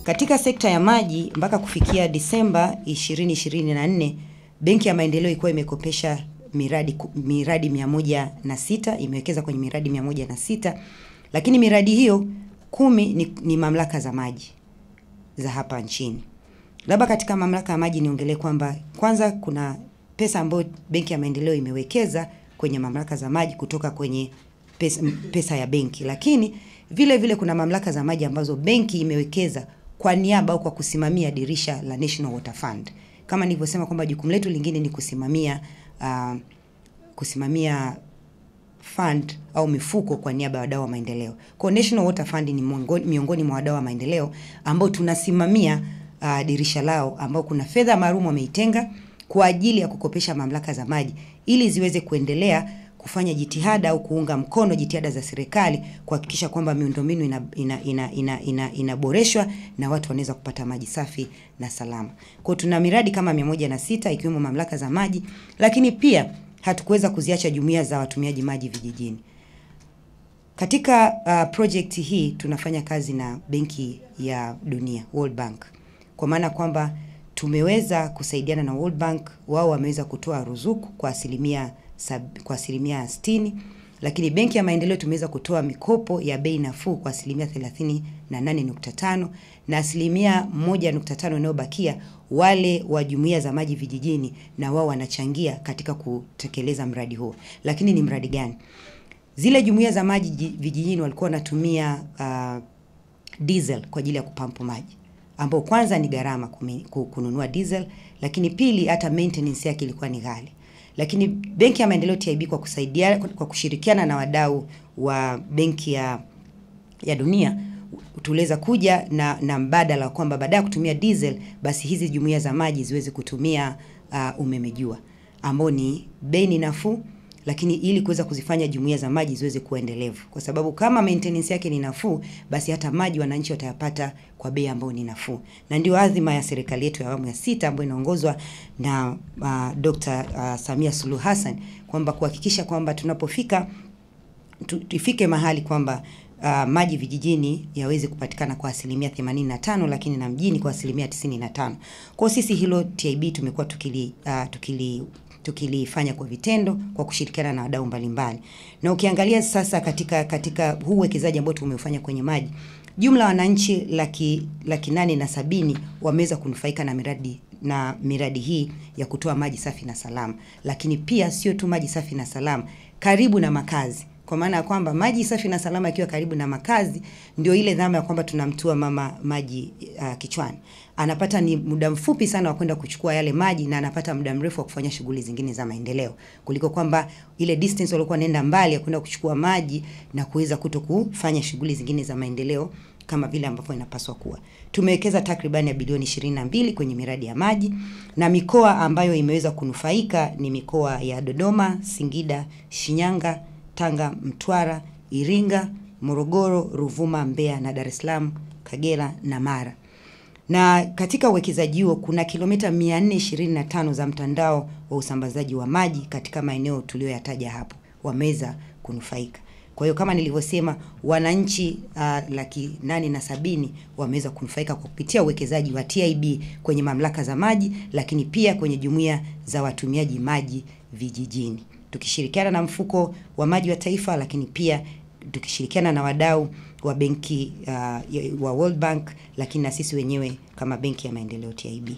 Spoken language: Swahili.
Katika sekta ya maji mpaka kufikia Disemba 2024, Benki ya Maendeleo ilikuwa imekopesha miradi 106, imewekeza kwenye miradi 106, lakini miradi hiyo 10 ni mamlaka za maji za hapa nchini. Labda katika mamlaka ya maji niongelee kwamba kwanza kuna pesa ambayo Benki ya Maendeleo imewekeza kwenye mamlaka za maji kutoka kwenye pesa ya benki, lakini vile kuna mamlaka za maji ambazo benki imewekeza kwa niaba au kwa kusimamia dirisha la National Water Fund. Kama nilivyosema kwamba jukumu letu lingine ni kusimamia fund au mifuko kwa niaba ya wadau wa maendeleo. Kwa National Water Fund ni miongoni mwa wadau wa maendeleo ambao tunasimamia dirisha lao, ambao kuna fedha maalum wameitenga kwa ajili ya kukopesha mamlaka za maji ili ziweze kuendelea kufanya jitihada au kuunga mkono jitihada za serikali kuhakikisha kwamba miundombinu inaboreshwa na watu wanaweza kupata maji safi na salama. Kwa tuna miradi kama 106 ikiwemo mamlaka za maji, lakini pia hatukuweza kuziacha jumuiya za watumiaji maji vijijini. Katika project hii tunafanya kazi na Benki ya Dunia, World Bank. Kwa maana kwamba tumeweza kusaidiana na World Bank, wao wameweza kutoa ruzuku kwa asilimia 60, lakini Benki ya Maendeleo tumeweza kutoa mikopo ya bei nafuu kwa asilimia 38.5, na asilimia 1.5 inayobakia wale wa jumuiya za maji vijijini na wao wanachangia katika kutekeleza mradi huo. Lakini ni mradi gani? Zile jumuiya za maji vijijini walikuwa wanatumia diesel kwa ajili ya kupampu maji, ambao kwanza ni gharama kununua diesel, lakini pili hata maintenance yake ilikuwa ni ghali. Lakini Benki ya Maendeleo TIB kwa kushirikiana na wadau wa Benki ya Dunia tuliweza kuja na mbadala kwamba baada ya kutumia diesel basi hizi jumuiya za maji ziweze kutumia umeme jua, ambao ni bei nafuu, lakini ili kuweza kuzifanya jumuiya za maji ziweze kuwa endelevu, kwa sababu kama maintenance yake ni nafuu basi hata maji wananchi watayapata kwa bei ambayo ni nafuu. Na ndio adhima ya serikali yetu ya awamu ya 6 ambayo inaongozwa na Dr. Samia Suluhu Hassan, kwamba kuhakikisha kwamba tufike mahali kwamba maji vijijini yaweze kupatikana kwa asilimia 85, lakini na mjini kwa asilimia 95. Kwa sisi hilo TIB tumekuwa tukilifanya kwa vitendo kwa kushirikiana na wadau mbalimbali. Na ukiangalia sasa katika huu uwekezaji ambao tumeufanya kwenye maji, jumla wananchi 870 wameweza kunufaika na miradi hii ya kutoa maji safi na salama. Lakini pia sio tu maji safi na salama, karibu na makazi. Kwa maana ya kwamba maji safi na salama ikiwa karibu na makazi, ndio ile dhama ya kwamba tunamtua mama maji kichwani. Anapata ni muda mfupi sana wa kwenda kuchukua yale maji, na anapata muda mrefu wa kufanya shughuli zingine za maendeleo, kuliko kwamba ile distance walikuwa nenda mbali ya kwenda kuchukua maji na kuweza kufanya shughuli zingine za maendeleo kama vile ambavyo inapaswa kuwa. Tumewekeza takriban ya bilioni 22 kwenye miradi ya maji, na mikoa ambayo imeweza kunufaika ni mikoa ya Dodoma, Singida, Shinyanga, Tanga, Mtwara, Iringa, Morogoro, Ruvuma, Mbeya na Dar es Salaam, Kagera na Mara. Na katika uwekezaji huo kuna kilomita 425 za mtandao wa usambazaji wa maji katika maeneo tuliyoyataja hapo wameweza kunufaika. Kwa hiyo kama nilivyosema, wananchi 870 wameweza kunufaika kwa kupitia uwekezaji wa TIB kwenye mamlaka za maji, lakini pia kwenye jumuiya za watumiaji maji vijijini, tukishirikiana na mfuko wa maji wa taifa, lakini pia tukishirikiana na wadau wa benki wa World Bank, lakini na sisi wenyewe kama Benki ya Maendeleo TIB.